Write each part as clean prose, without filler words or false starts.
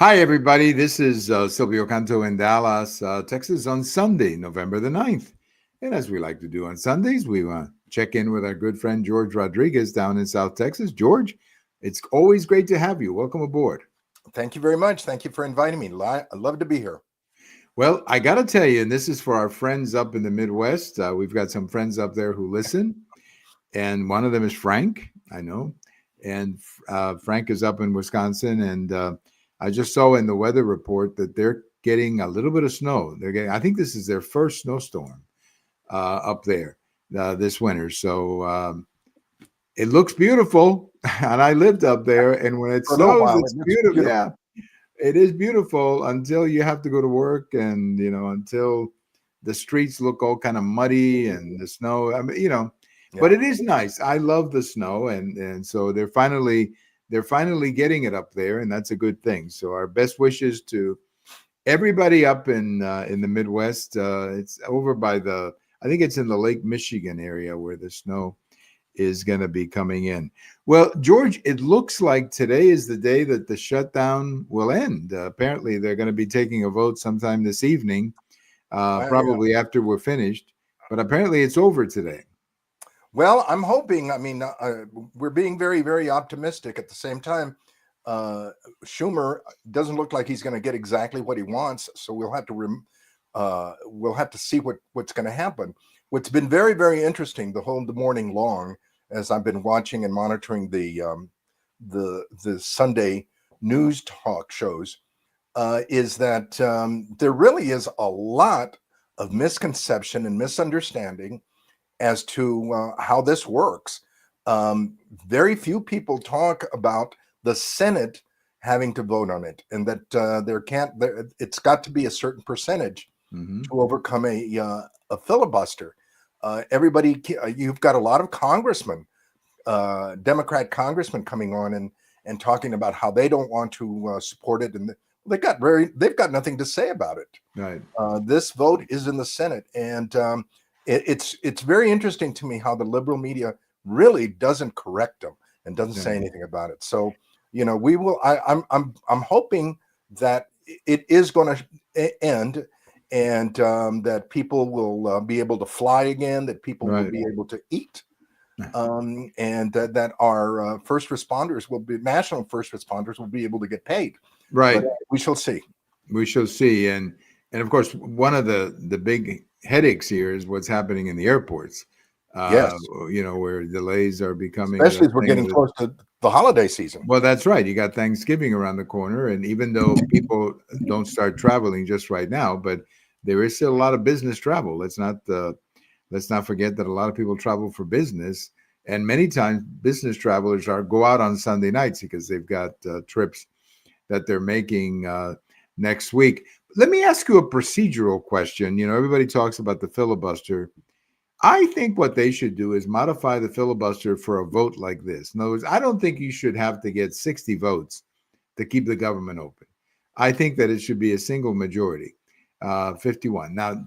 Hi, everybody. This is Silvio Canto in Dallas, Texas on Sunday, November the 9th. And as we like to do on Sundays, we want to check in with our good friend George Rodriguez down in South Texas. George, it's always great to have you. Welcome aboard. Thank you very much. Thank you for inviting me. I love to be here. Well, I got to tell you, and this is for our friends up in the Midwest. We've got some friends up there who listen, and one of them is Frank, I know. And Frank is up in Wisconsin, and I just saw in the weather report that they're getting a little bit of snow. They're getting, I think this is their first snowstorm up there this winter. So it looks beautiful, and I lived up there. And when it For a little snows, while, it's it looks beautiful. beautiful. Yeah, it is beautiful until you have to go to work, and until the streets look all kind of muddy and the snow. I mean, but Yeah. it is nice. I love the snow, and so they're finally getting it up there, and that's a good thing. So our best wishes to everybody up in the Midwest. It's over by I think it's in the Lake Michigan area where the snow is going to be coming in. Well, George, it looks like today is the day that the shutdown will end. Apparently, they're going to be taking a vote sometime this evening, Yeah. probably after we're finished. But apparently, it's over today. Well, I'm hoping. I mean, we're being very, very optimistic. At the same time, Schumer doesn't look like he's going to get exactly what he wants. So we'll have to see what's going to happen. What's been very, very interesting the morning long, as I've been watching and monitoring the Sunday news talk shows, is that there really is a lot of misconception and misunderstanding as to how this works. Very few people talk about the Senate having to vote on it, and that it's got to be a certain percentage Mm-hmm. to overcome a filibuster. You've got a lot of congressmen, Democrat congressmen, coming on and talking about how they don't want to support it, and they've got nothing to say about it. Right. This vote is in the Senate, and it's very interesting to me how the liberal media really doesn't correct them and doesn't say Yeah. anything about it. So we will. I'm hoping that it is going to end, and that people will be able to fly again, that people will Right. be able to eat, and that our national first responders will be able to get paid. But Right. we shall see. We shall see. And of course, one of the big headaches here is what's happening in the airports. Uh, Yes, where delays are becoming especially the as we're thing getting that. close to the holiday season. Well, that's right. You got Thanksgiving around the corner, and even though people don't start traveling just right now, but there is still a lot of business travel. Let's not forget that a lot of people travel for business, and many times business travelers go out on Sunday nights because they've got trips that they're making next week. Let me ask you a procedural question. Everybody talks about the filibuster. I think what they should do is modify the filibuster for a vote like this. In other words, I don't think you should have to get 60 votes to keep the government open. I think that it should be a single majority, 51. Now,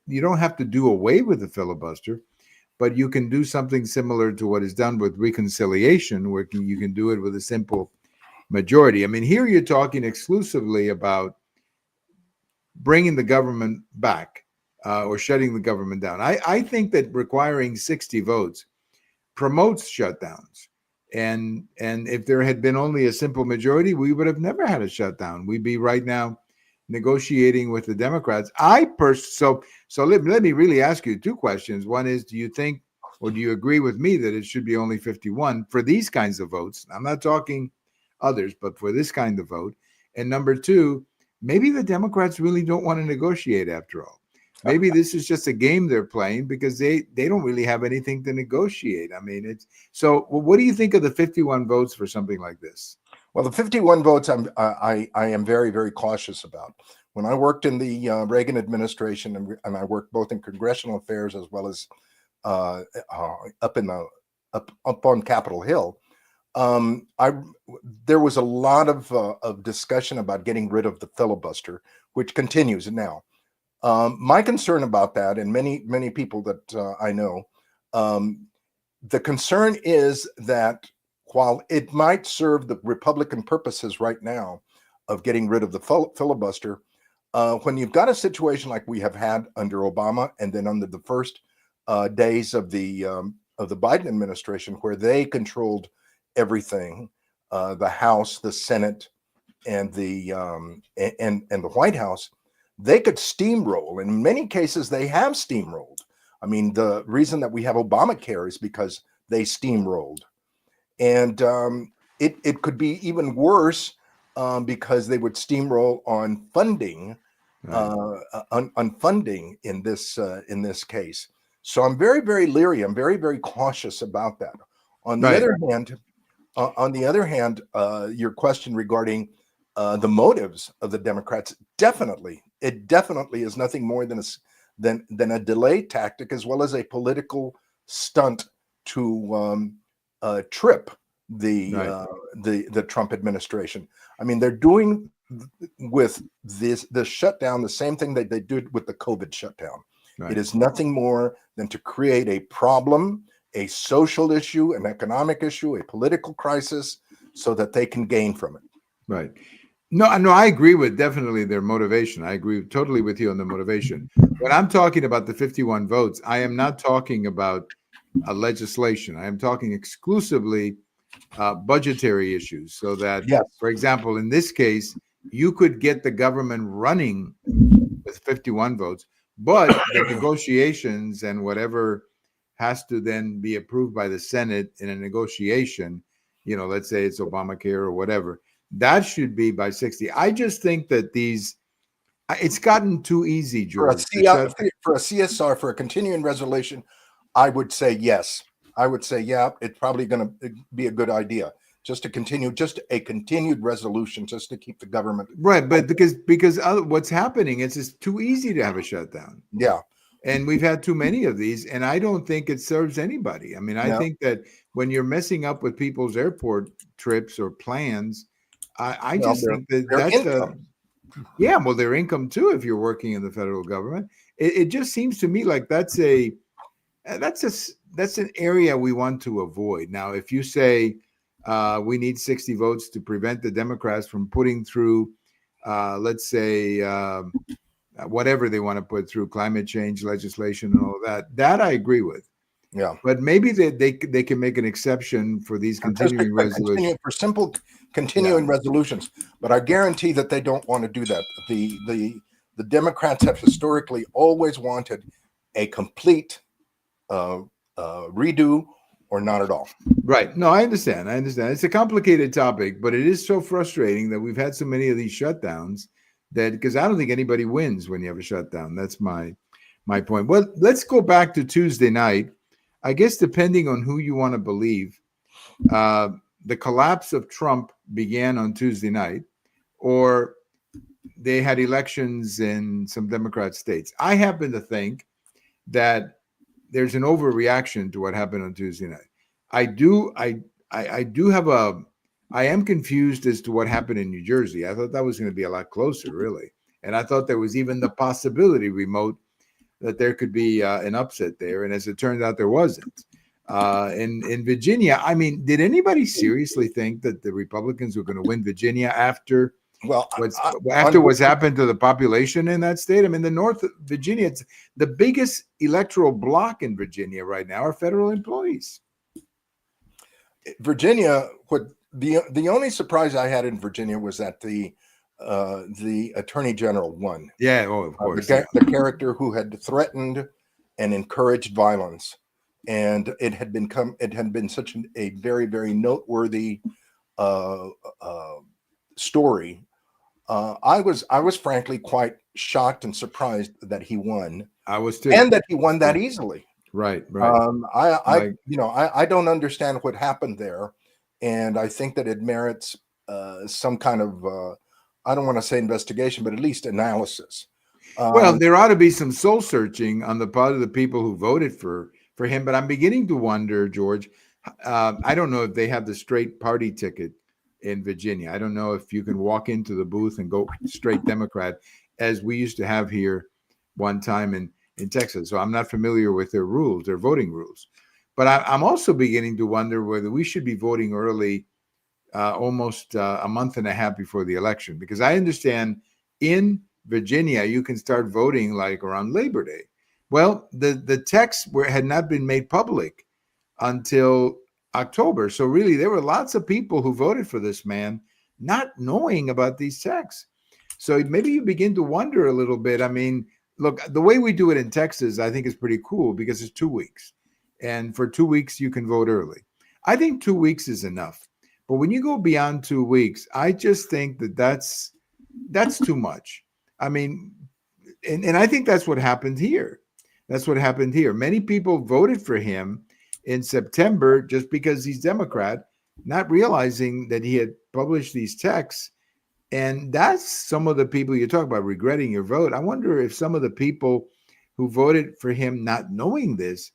you don't have to do away with the filibuster, but you can do something similar to what is done with reconciliation, where you can do it with a simple majority. I mean, here you're talking exclusively about bringing the government back or shutting the government down. I think that requiring 60 votes promotes shutdowns. And if there had been only a simple majority, we would have never had a shutdown. We'd be right now negotiating with the Democrats. So let me really ask you two questions. One is, do you think or do you agree with me that it should be only 51 for these kinds of votes? I'm not talking others, but for this kind of vote. And number two, maybe the Democrats really don't want to negotiate after all. Maybe this is just a game they're playing because they don't really have anything to negotiate. I mean, it's so. Well, what do you think of the 51 votes for something like this? Well, the 51 votes, I am very, very cautious about. When I worked in the Reagan administration, and I worked both in congressional affairs as well as uh, up on Capitol Hill, I there was a lot of discussion about getting rid of the filibuster, which continues now. My concern about that, and many people that I know, um, the concern is that while it might serve the Republican purposes right now, of getting rid of the filibuster. When you've got a situation like we have had under Obama, and then under the first days of the Biden administration, where they controlled everything, the House, the Senate, and the White House, they could steamroll. In many cases, they have steamrolled. I mean, the reason that we have Obamacare is because they steamrolled, and it could be even worse because they would steamroll on funding, on funding in this case. So I'm very, very leery. I'm very, very cautious about that. On the other hand, your question regarding the motives of the Democrats, it definitely is nothing more than a delay tactic, as well as a political stunt to trip the Trump administration. I mean, they're doing with this shutdown the same thing that they did with the COVID shutdown. Right. It is nothing more than to create a problem, a social issue, an economic issue, a political crisis, so that they can gain from it. Right. No, I agree with definitely their motivation. I agree totally with you on the motivation. When I'm talking about the 51 votes, I am not talking about legislation. I am talking exclusively budgetary issues, so that, for example, in this case, you could get the government running with 51 votes, but the negotiations and whatever has to then be approved by the Senate in a negotiation, let's say it's Obamacare or whatever, that should be by 60. I just think that it's gotten too easy, George. For a CSR, for a continuing resolution, I would say yes. I would say, yeah, it's probably going to be a good idea just a continued resolution, just to keep the government. Right. But because what's happening is it's too easy to have a shutdown. Yeah. And we've had too many of these, and I don't think it serves anybody. I mean, I think that when you're messing up with people's airport trips or plans, I just think that yeah, well, their income too, if you're working in the federal government. It just seems to me like that's an area we want to avoid. Now, if you say we need 60 votes to prevent the Democrats from putting through, let's say, whatever they want to put through, climate change legislation and all of that I agree with. Yeah. But maybe they can make an exception for these continuing resolutions. For simple continuing resolutions. But I guarantee that they don't want to do that. The Democrats have historically always wanted a complete redo or not at all. Right. No, I understand. It's a complicated topic, but it is so frustrating that we've had so many of these shutdowns that, because I don't think anybody wins when you have a shutdown. That's my point. Well, let's go back to Tuesday night. I guess depending on who you want to believe, the collapse of Trump began on Tuesday night, or they had elections in some Democrat states. I happen to think that there's an overreaction to what happened on Tuesday night. I am confused as to what happened in New Jersey. I thought that was going to be a lot closer, really. And I thought there was even the possibility remote that there could be an upset there. And as it turned out, there wasn't. In Virginia, I mean, did anybody seriously think that the Republicans were going to win Virginia after what's happened to the population in that state? I mean, the North Virginia, it's the biggest electoral block in Virginia right now are federal employees. Virginia, the only surprise I had in Virginia was that the Attorney General won. Yeah, of course. The character who had threatened and encouraged violence, and it had been such a very, very noteworthy story. I was frankly quite shocked and surprised that he won. I was too, and that he won that easily. Right. I don't understand what happened there, and I think that it merits some kind of I don't want to say investigation, but at least analysis. Well, there ought to be some soul searching on the part of the people who voted for him. But I'm beginning to wonder, George. I don't know if they have the straight party ticket in Virginia. I don't know if you can walk into the booth and go straight Democrat, as we used to have here one time in Texas. So I'm not familiar with their rules, their voting rules. But I'm also beginning to wonder whether we should be voting early almost a month and a half before the election, because I understand in Virginia you can start voting like around Labor Day. Well, the texts had not been made public until October, so really there were lots of people who voted for this man not knowing about these texts. So maybe you begin to wonder a little bit. I mean, look, the way we do it in Texas, I think is pretty cool because it's 2 weeks, and for 2 weeks you can vote early. I think 2 weeks is enough. But when you go beyond 2 weeks, I just think that that's too much. I mean, and I think that's what happened here. That's what happened here. Many people voted for him in September just because he's Democrat, not realizing that he had published these texts. And that's some of the people you talk about regretting your vote. I wonder if some of the people who voted for him not knowing this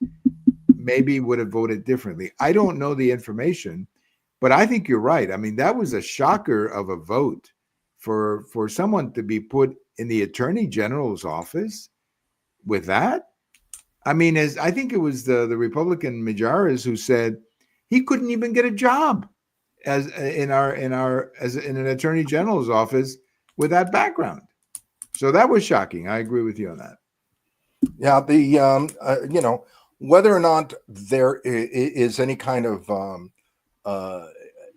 maybe would have voted differently. I don't know the information, but I think you're right. I mean, that was a shocker of a vote for someone to be put in the Attorney General's office with that. I mean, as I think it was the Republican Majares who said he couldn't even get a job as in an Attorney General's office with that background. So that was shocking. I agree with you on that. Yeah, whether or not there is any kind of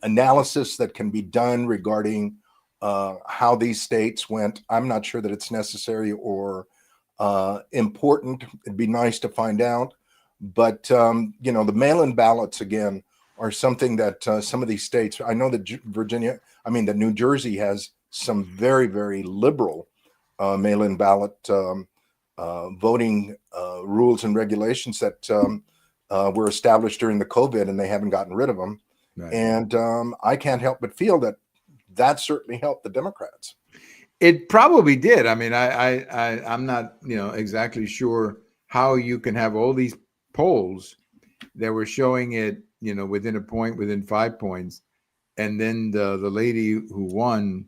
analysis that can be done regarding how these states went, I'm not sure that it's necessary or important. It'd be nice to find out. But, the mail-in ballots, again, are something that some of these states, I know that that New Jersey has some very, very liberal mail-in ballot voting rules and regulations that were established during the COVID, and they haven't gotten rid of them. Right. And I can't help but feel that certainly helped the Democrats. It probably did. I mean, I'm not, exactly sure how you can have all these polls that were showing it, within a point, within 5 points, and then the lady who won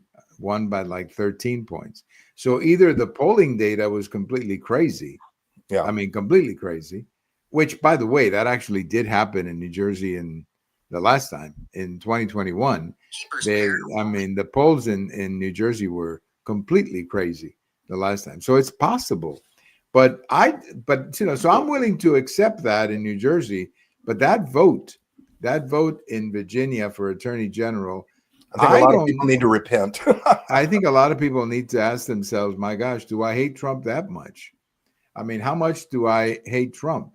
by like 13 points. So either the polling data was completely crazy. Yeah. I mean, completely crazy, which, by the way, that actually did happen in New Jersey in the last time in 2021. The polls in New Jersey were completely crazy the last time. So it's possible. So I'm willing to accept that in New Jersey, but that vote in Virginia for Attorney General, I think a lot of people need to repent. I think a lot of people need to ask themselves, my gosh, do I hate Trump that much? I mean, how much do I hate Trump?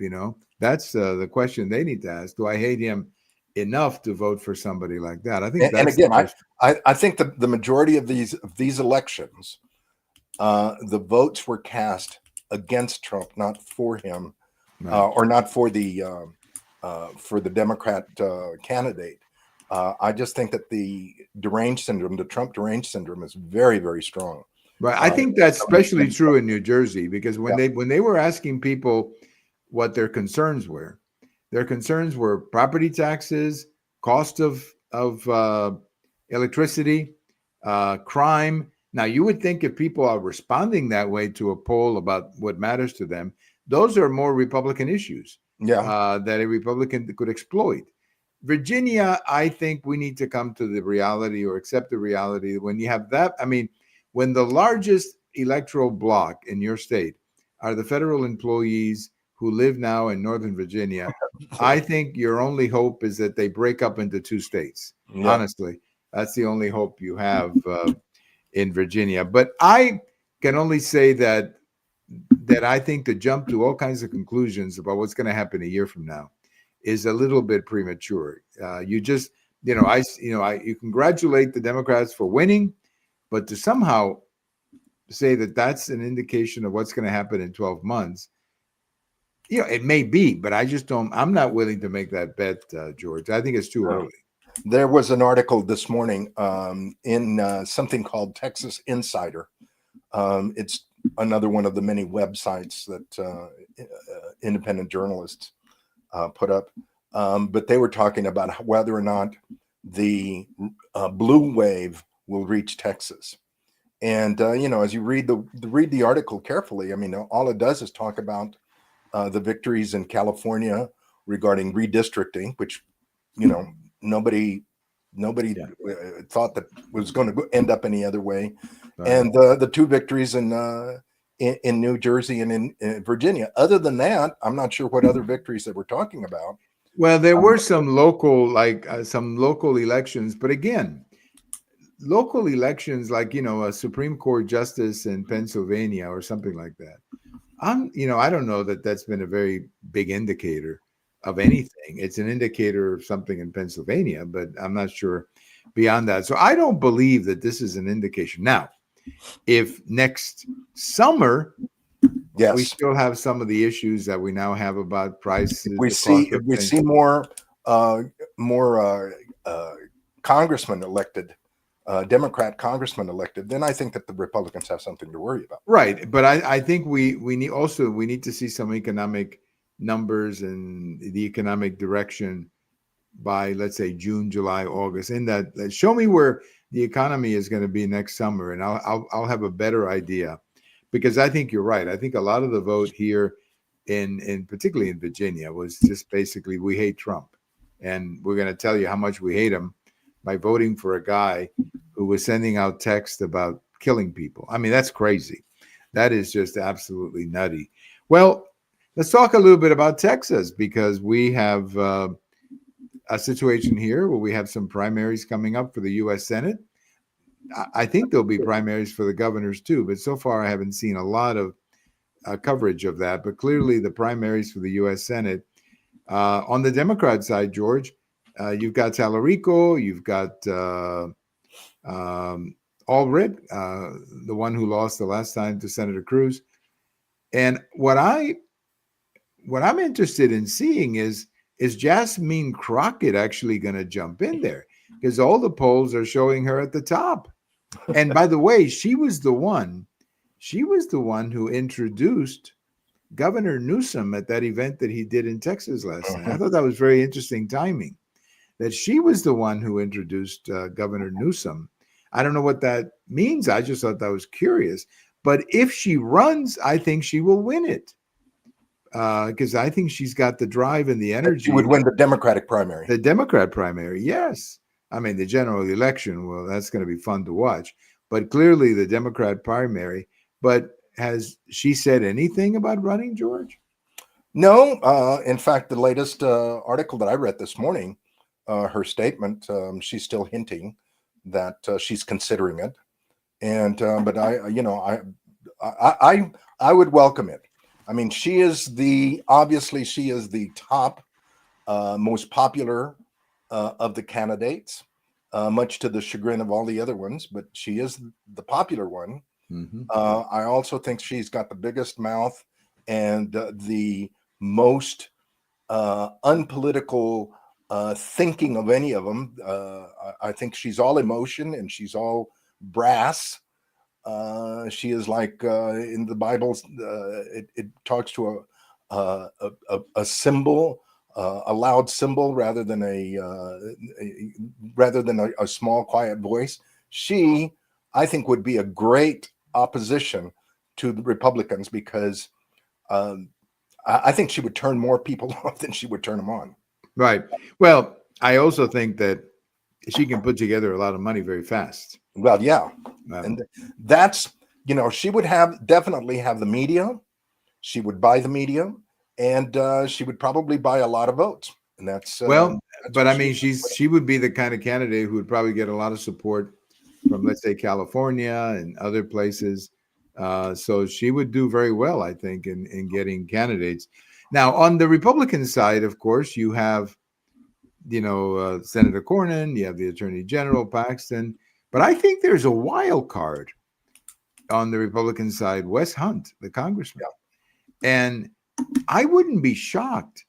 That's the question they need to ask. Do I hate him enough to vote for somebody like that? I think and again, I think the majority of these elections, the votes were cast against Trump, not for him, right. Or not for the Democrat candidate. I just think that the Trump deranged syndrome is very, very strong. Right. I think that's especially true in New Jersey, because when they were asking people what their concerns were property taxes, cost of electricity, crime. Now, you would think if people are responding that way to a poll about what matters to them, those are more Republican issues that a Republican could exploit. Virginia, I think we need to come to the reality or accept the reality that when you have that, I mean, when the largest electoral bloc in your state are the federal employees who live now in Northern Virginia, I think your only hope is that they break up into two states. Yeah. Honestly, that's the only hope you have in Virginia. But I can only say that I think to jump to all kinds of conclusions about what's going to happen a year from now is a little bit premature. You congratulate the Democrats for winning, but to somehow say that that's an indication of what's going to happen in 12 months, it may be, but I'm not willing to make that bet, George. I think it's too early. There was an article this morning in something called Texas Insider. It's another one of the many websites that independent journalists put up. But they were talking about whether or not the blue wave will reach Texas. And, as you read the article carefully, I mean, all it does is talk about the victories in California regarding redistricting, which, nobody Nobody Yeah. thought that was going to end up any other way. Right. And the two victories in New Jersey and in Virginia. Other than that, I'm not sure what other victories that we're talking about. Well, there were some local, like some local elections, but again, local elections, like a Supreme Court justice in Pennsylvania or something like that. I don't know that that's been a very big indicator of anything. It's an indicator of something in Pennsylvania, but I'm not sure beyond that. So I don't believe that this is an indication. Now, if next summer we Yes, still have some of the issues that we now have about prices, we the cost see of if we things. see more congressmen elected, Democrat congressmen elected, then I think that the Republicans have something to worry about. Right, but I think we need to see some economic numbers and the economic direction by, let's say, June, July, August. In that, show me where the economy is going to be next summer, and I'll have a better idea. Because I think you're right. I think a lot of the vote here, in particularly in Virginia, was just basically we hate Trump, and we're going to tell you how much we hate him by voting for a guy who was sending out text about killing people. I mean, that's crazy. That is just absolutely nutty. Well, let's talk a little bit about Texas, because we have a situation here where we have some primaries coming up for the U.S. Senate. I think there'll be primaries for the governors too, but so far I haven't seen a lot of coverage of that. But clearly, the primaries for the U.S. Senate, on the Democrat side, George, you've got Talarico, you've got Allred, the one who lost the last time to Senator Cruz. And what I'm interested in seeing is Jasmine Crockett actually going to jump in there? Because all the polls are showing her at the top. And by the way, she was the one who introduced Governor Newsom at that event that he did in Texas last night. I thought that was very interesting timing, that she was the one who introduced Governor Newsom. I don't know what that means. I just thought that was curious. But if she runs, I think she will win it, because I think she's got the drive and the energy. She would win the Democratic primary. The Democrat primary, yes. I mean, the general election, well, that's going to be fun to watch. But clearly the Democrat primary. But has she said anything about running, George? No. In fact, the latest article that I read this morning, her statement, she's still hinting that she's considering it. And but I would welcome it. I mean, obviously she is the top, most popular of the candidates, much to the chagrin of all the other ones, but she is the popular one. Mm-hmm. I also think she's got the biggest mouth and the most unpolitical thinking of any of them. I think she's all emotion and she's all brass. She is like in the Bible, it talks to a symbol, a loud symbol rather than a small quiet voice. She, I think, would be a great opposition to the Republicans, because I think she would turn more people off than she would turn them on. Right. Well, I also think that she can put together a lot of money very fast. Well, yeah. And that's, she would definitely have the media. She would buy the media, and she would probably buy a lot of votes. And that's but I mean, she would be the kind of candidate who would probably get a lot of support from, let's say, California and other places. So she would do very well, I think, in getting candidates. Now, on the Republican side, of course, you have, Senator Cornyn, you have the Attorney General Paxton, but I think there's a wild card on the Republican side, Wes Hunt, the congressman. Yeah. And I wouldn't be shocked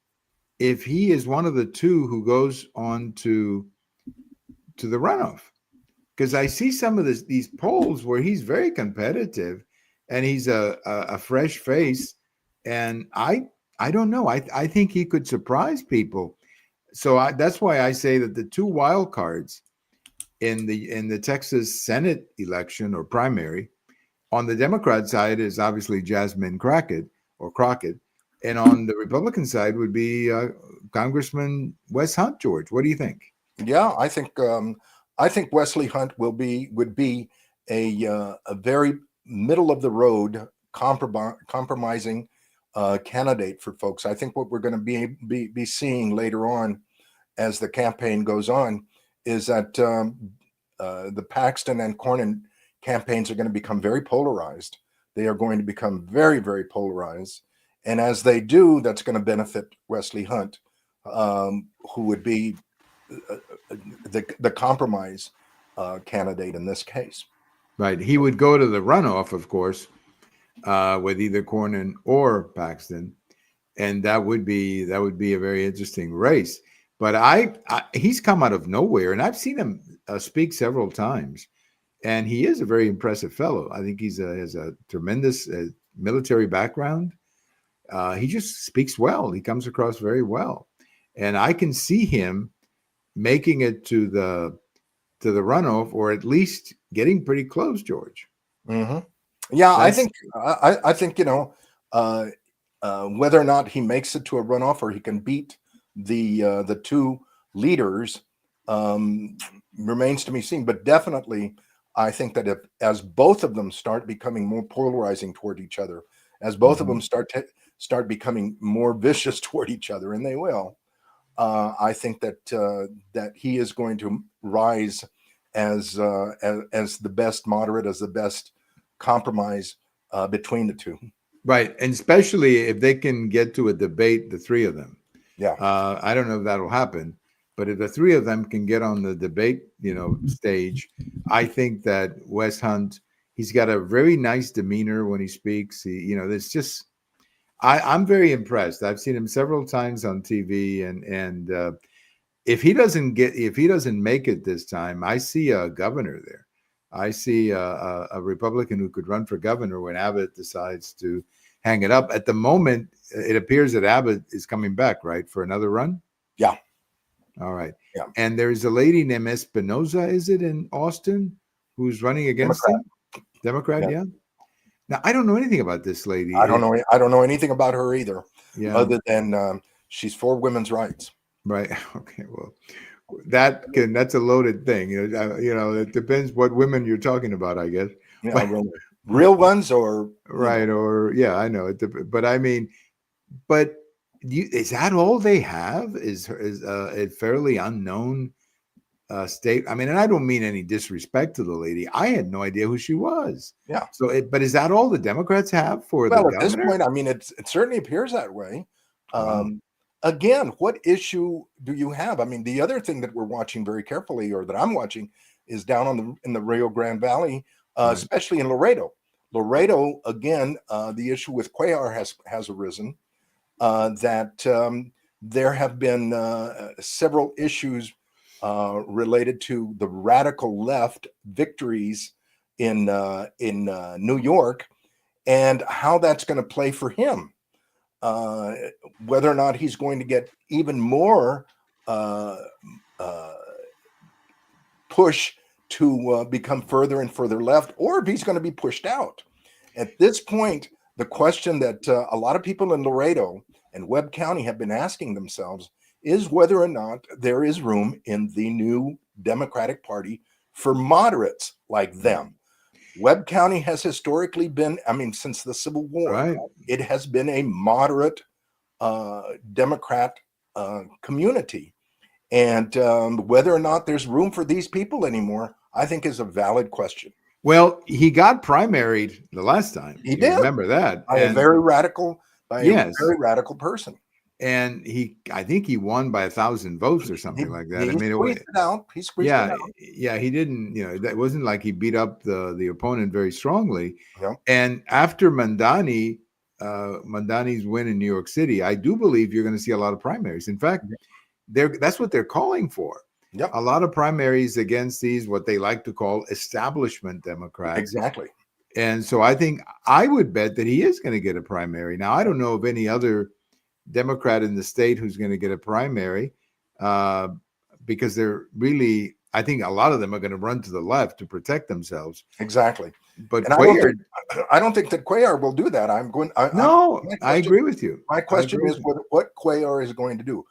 if he is one of the two who goes on to the runoff, because I see some of these polls where he's very competitive and he's a fresh face, and I don't know. I think he could surprise people. So that's why I say that the two wild cards in the Texas Senate election or primary on the Democrat side is obviously Jasmine Crockett, and on the Republican side would be Congressman Wes Hunt. George, what do you think? Yeah, I think Wesley Hunt would be a very middle of the road compromising candidate for folks. I think what we're going to be seeing later on as the campaign goes on is that the Paxton and Cornyn campaigns are going to become very polarized. They are going to become very, very polarized. And as they do, that's going to benefit Wesley Hunt, who would be the compromise candidate in this case. Right. He would go to the runoff, of course, with either Cornyn or Paxton, and that would be a very interesting race. But he's come out of nowhere, and I've seen him speak several times, and he is a very impressive fellow. I think has a tremendous military background. He just speaks well. He comes across very well, and I can see him making it to the runoff, or at least getting pretty close, George. Mm-hmm. Yeah, I think whether or not he makes it to a runoff or he can beat the two leaders remains to be seen. But definitely, I think that as both of them start becoming more polarizing toward each other, as both of them start becoming more vicious toward each other, and they will, I think that he is going to rise as the best moderate, as the best compromise between the two. Right, and especially if they can get to a debate, the three of them. Yeah, I don't know if that'll happen, but if the three of them can get on the debate, stage, I think that Wes Hunt, he's got a very nice demeanor when he speaks. There's just, I'm very impressed. I've seen him several times on TV, and if he doesn't make it this time, I see a governor there. I see a Republican who could run for governor when Abbott decides to hang it up. At the moment, it appears that Abbott is coming back, right, for another run? Yeah. All right. Yeah. And there's a lady named Espinoza, is it, in Austin, who's running against him? Democrat, yeah. Now, I don't know anything about this lady. I don't know anything about her either, other than she's for women's rights. Right. Okay. Well, that's a loaded thing. It depends what women you're talking about, I guess. Yeah, real ones or right, or yeah, I know it. But I mean, is that all they have? Is a fairly unknown state? I mean, and I don't mean any disrespect to the lady. I had no idea who she was. Yeah. So, but is that all the Democrats have for the governor? At this point, I mean, it certainly appears that way. Wow. Again, what issue do you have? I mean, the other thing that we're watching very carefully, or that I'm watching, is down in the Rio Grande Valley, right, especially in Laredo. Laredo, again, the issue with Cuellar has arisen. That there have been several issues related to the radical left victories in New York, and how that's going to play for him. Whether or not he's going to get even more push to become further and further left, or if he's going to be pushed out. At this point, the question that a lot of people in Laredo and Webb County have been asking themselves is whether or not there is room in the new Democratic Party for moderates like them. Webb County has historically been, I mean, since the Civil War, right, it has been a moderate Democrat community. And whether or not there's room for these people anymore, I think is a valid question. Well, he got primaried the last time. He did. Remember that? By a very radical person. And I think he won by 1,000 votes or something like that. He squeezed it out. He squeezed it out. Yeah, he didn't, that wasn't like he beat up the opponent very strongly. Yeah. And after Mandani's win in New York City, I do believe you're going to see a lot of primaries. In fact, that's what they're calling for. Yep. A lot of primaries against these, what they like to call establishment Democrats. Exactly. And so I would bet that he is going to get a primary. Now, I don't know of any other Democrat in the state who's going to get a primary because they're really, I think a lot of them are going to run to the left to protect themselves. Exactly. But I don't think that Cuellar will do that. I agree with you. My question is what Cuellar is going to do.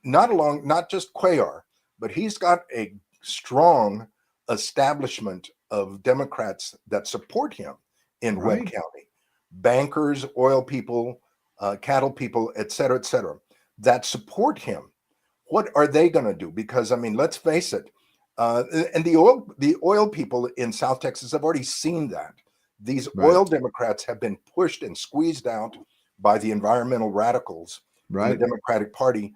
not just Cuellar, but he's got a strong establishment of Democrats that support him in Webb Right. County. Bankers, oil people, cattle people, et cetera, that support him. What are they going to do? Because I mean, let's face it, and the oil people in South Texas have already seen that these Right. oil Democrats have been pushed and squeezed out by the environmental radicals in the Right. Democratic Party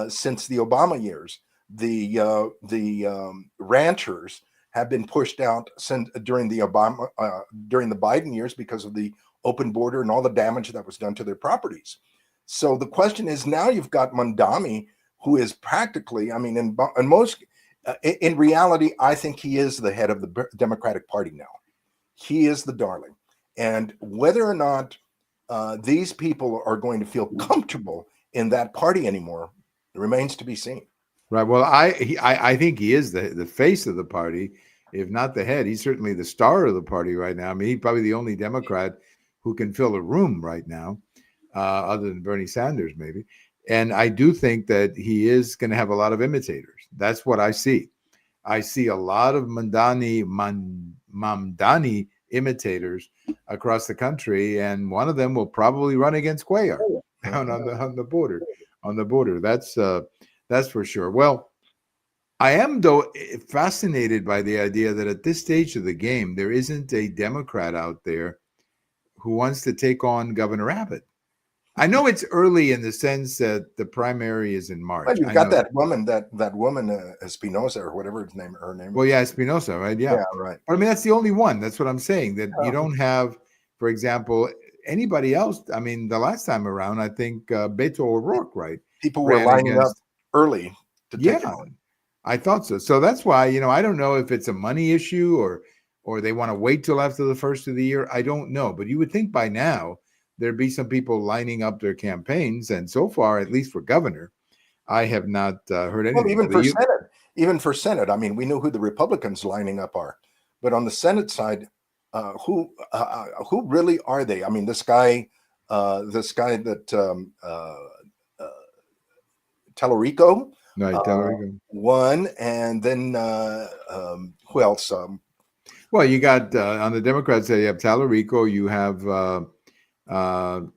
since the Obama years. The ranchers have been pushed out since during the Biden years because of the open border and all the damage that was done to their properties. So the question is, now you've got Mondami, who is practically, I mean, in reality, I think he is the head of the Democratic Party now. He is the darling. And whether or not these people are going to feel comfortable in that party anymore remains to be seen. Right. Well, I think he is the face of the party, if not the head. He's certainly the star of the party right now. I mean, he's probably the only Democrat who can fill a room right now, other than Bernie Sanders, maybe. And I do think that he is going to have a lot of imitators. That's what I see. I see a lot of Mamdani imitators across the country, and one of them will probably run against Cuellar down on the border. On the border, that's for sure. Well, I am though fascinated by the idea that at this stage of the game, there isn't a Democrat out there who wants to take on Governor Abbott. I know it's early in the sense that the primary is in March. Well, you've I got know that woman, Espinosa or whatever her name Well, is. yeah, Espinosa, right? Yeah. Yeah, right. But I mean, that's the only one. That's what I'm saying. That you don't have, for example, anybody else. I mean, the last time around, I think Beto O'Rourke, right? People were ran lining up against. early to take him Yeah, on. I thought so. So that's why, I don't know if it's a money issue or they want to wait till after the first of the year. I don't know. But you would think by now there'd be some people lining up their campaigns. And so far, at least for governor, I have not heard Well, anything. But even for Senate, I mean, we know who the Republicans lining up are, but on the Senate side, who really are they? I mean, this guy that Tallarico right, Tellerico. won, and then who else? Well, you got on the Democrat side, you have Tallarico, you have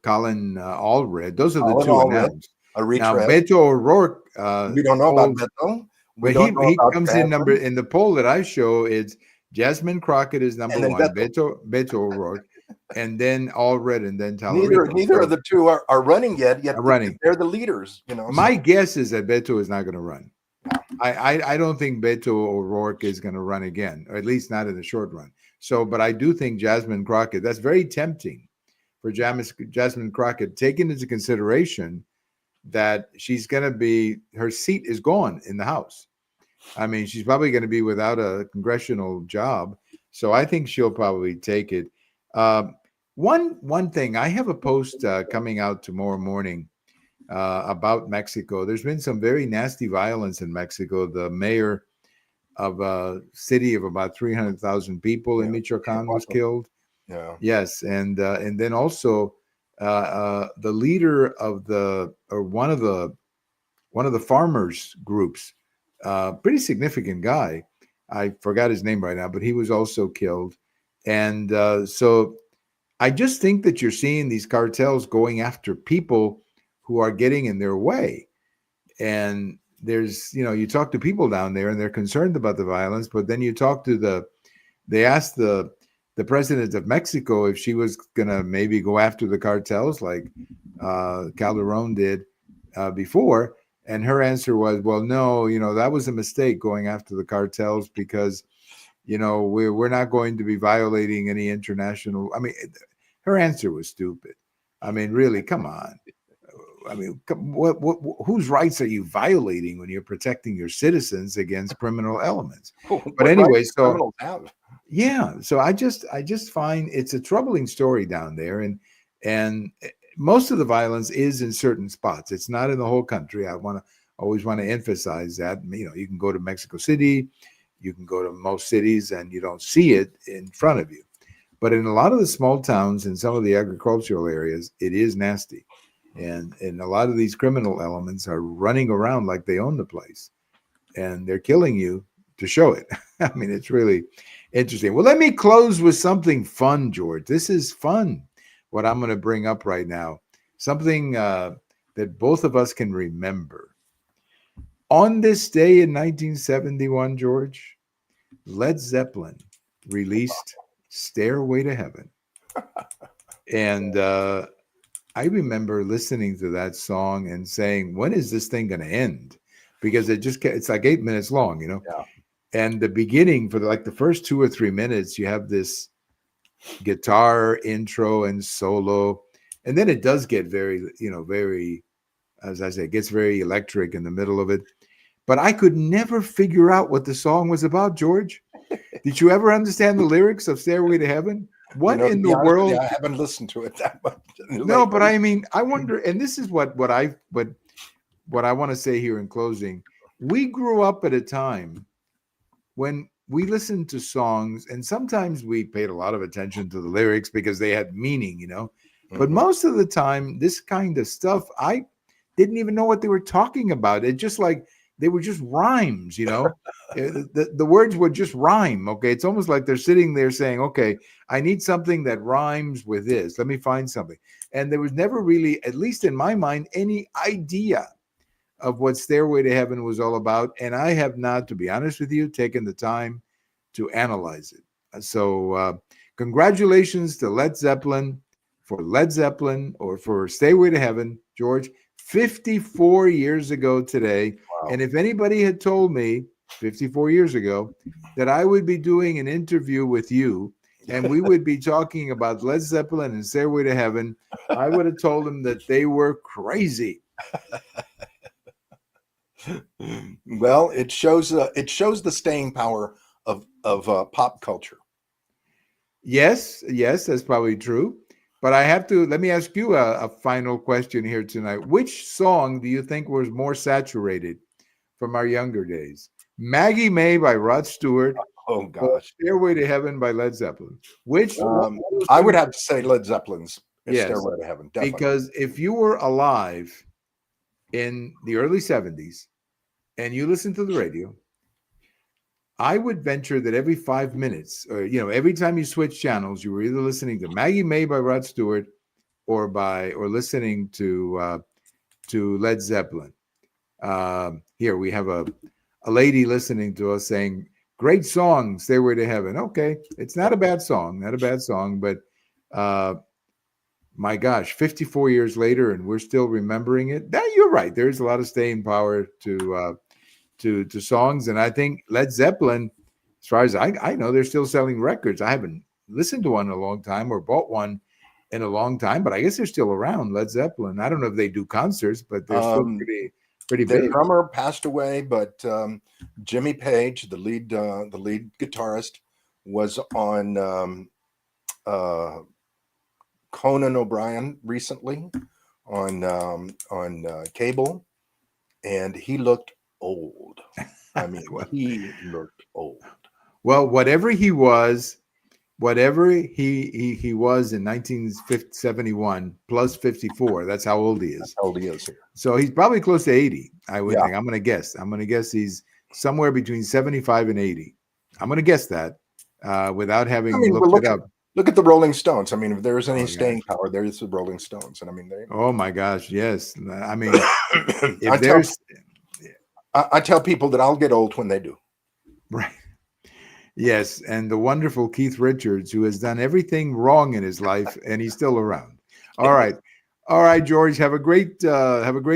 Colin Allred. Those are the Colin two Allred, announced. a Now, retread. Beto O'Rourke We don't know about polls, Beto. We but don't know he about comes in in the poll that I show. It's Jasmine Crockett is number and then one, Beto. Beto O'Rourke, and then Allred, and then Neither Tallarico. of the two are running yet. Yet running. they're the leaders. My guess is that Beto is not going to run. I don't think Beto O'Rourke is going to run again, or at least not in the short run. So, but I do think Jasmine Crockett, that's very tempting for Jasmine Crockett, taking into consideration that she's going to be, her seat is gone in the House. I mean, she's probably going to be without a congressional job. So I think she'll probably take it. One thing, I have a post coming out tomorrow morning about Mexico. There's been some very nasty violence in Mexico. The mayor of a city of about 300,000 people in Michoacan was killed. Yeah. Yes, and then also the leader of one of the farmers groups, pretty significant guy. I forgot his name right now, but he was also killed. And so I just think that you're seeing these cartels going after people who are getting in their way. And there's, you talk to people down there and they're concerned about the violence, but then you talk to they asked the president of Mexico if she was going to maybe go after the cartels like Calderon did before. And her answer was, well, no, that was a mistake going after the cartels because, we're not going to be violating any international. I mean, her answer was stupid. I mean, really, come on. I mean, whose rights are you violating when you're protecting your citizens against criminal elements? But anyway, so yeah, so I just find it's a troubling story down there, and most of the violence is in certain spots. It's not in the whole country. I always want to emphasize that. You can go to Mexico City, you can go to most cities, and you don't see it in front of you. But in a lot of the small towns and some of the agricultural areas, it is nasty. and a lot of these criminal elements are running around like they own the place, and they're killing you to show it. I mean, it's really interesting. Well, let me close with something fun, George. This is fun. What I'm going to bring up right now, something that both of us can remember. On this day in 1971, George, Led Zeppelin released Stairway to Heaven. And I remember listening to that song and saying, when is this thing going to end? Because it's like 8 minutes long, you know? Yeah. And the beginning for like the first 2 or 3 minutes, you have this guitar intro and solo. And then it does get very, very, as I say, it gets very electric in the middle of it. But I could never figure out what the song was about, George. Did you ever understand the lyrics of Stairway to Heaven? What To in be the honest with you, world? I haven't listened to it that much No, but lately. I mean, I wonder, and this is what I want to say here in closing. We grew up at a time when we listened to songs, and sometimes we paid a lot of attention to the lyrics because they had meaning, you know. But Mhm. most of the time, this kind of stuff, I didn't even know what they were talking about. It just like they were just rhymes, you know. The words would just rhyme. Okay. It's almost like they're sitting there saying, okay, I need something that rhymes with this. Let me find something. And there was never really, at least in my mind, any idea of what Stairway to Heaven was all about. And I have not, to be honest with you, taken the time to analyze it. Congratulations to Led Zeppelin for Led Zeppelin or for Stairway to Heaven, George, 54 years ago today. Wow. And if anybody had told me 54 years ago that I would be doing an interview with you and we would be talking about Led Zeppelin and Stairway to Heaven, I would have told them that they were crazy. Well, it shows the staying power of pop culture. Yes, that's probably true. But I have to let me ask you a final question here tonight. Which song do you think was more saturated from our younger days? Maggie May by Rod Stewart Oh or gosh. Stairway to Heaven by Led Zeppelin? Which one Um, of those I two? would have to say Led Zeppelin's Yes, Stairway to Heaven, definitely. because if you were alive in the early 70s and you listened to the radio, I would venture that every 5 minutes, or every time you switch channels, you were either listening to Maggie May by Rod Stewart or listening to Led Zeppelin. Here we have a lady listening to us saying, "Great song, Stairway to Heaven." Okay, it's not a bad song, but uh, my gosh, 54 years later, and we're still remembering it. That, you're right. There's a lot of staying power to songs, and I think Led Zeppelin, as far as I know, they're still selling records. I haven't listened to one in a long time or bought one in a long time, but I guess they're still around. Led Zeppelin. I don't know if they do concerts, but they're still Um, pretty their big. drummer passed away, but Jimmy Page, the lead guitarist, was on Conan O'Brien recently on cable, and he looked old. I mean, well, he looked old. well, whatever he was in 1971 plus 54, that's how old he That's is. how old he is here. So he's probably close to 80, I would Yeah. think. I'm going to guess he's somewhere between 75 and 80. I'm going to guess that without I having mean, well, looked it up. look at the Rolling Stones. I mean, if there's any Oh gosh. staying power, there's the Rolling Stones, and I mean, Oh my gosh, yes. I mean, I if tell there's I tell people that I'll get old when they do. right. Yes, and the wonderful Keith Richards, who has done everything wrong in his life, and he's still around. All right, all right, George. Have a great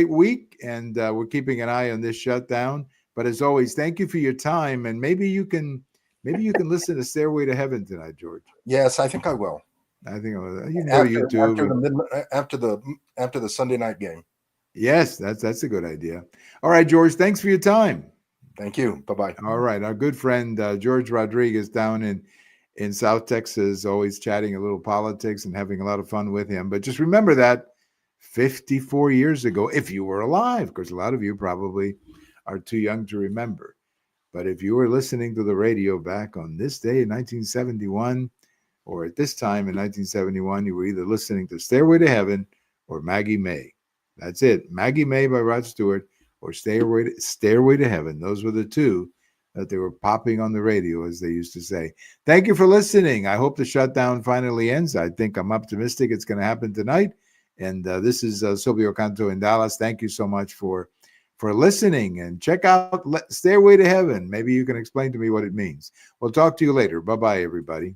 week, and we're keeping an eye on this shutdown. But as always, thank you for your time, and maybe you can listen to Stairway to Heaven tonight, George. Yes, I think I will. I think you can go to After YouTube. the after the Sunday night game. Yes, that's a good idea. All right, George. Thanks for your time. Thank you. Bye bye. All right, our good friend George Rodriguez down in South Texas, always chatting a little politics and having a lot of fun with him. But just remember that 54 years ago, if you were alive, because a lot of you probably are too young to remember. But if you were listening to the radio back on this day in 1971, or at this time in 1971, you were either listening to Stairway to Heaven or Maggie May. That's it. Maggie May by Rod Stewart or Stairway to Heaven. Those were the two that they were popping on the radio, as they used to say. Thank you for listening. I hope the shutdown finally ends. I think I'm optimistic it's going to happen tonight. And this is Silvio Canto in Dallas. Thank you so much for listening, and check out Stairway to Heaven. Maybe you can explain to me what it means. We'll talk to you later. Bye-bye, everybody.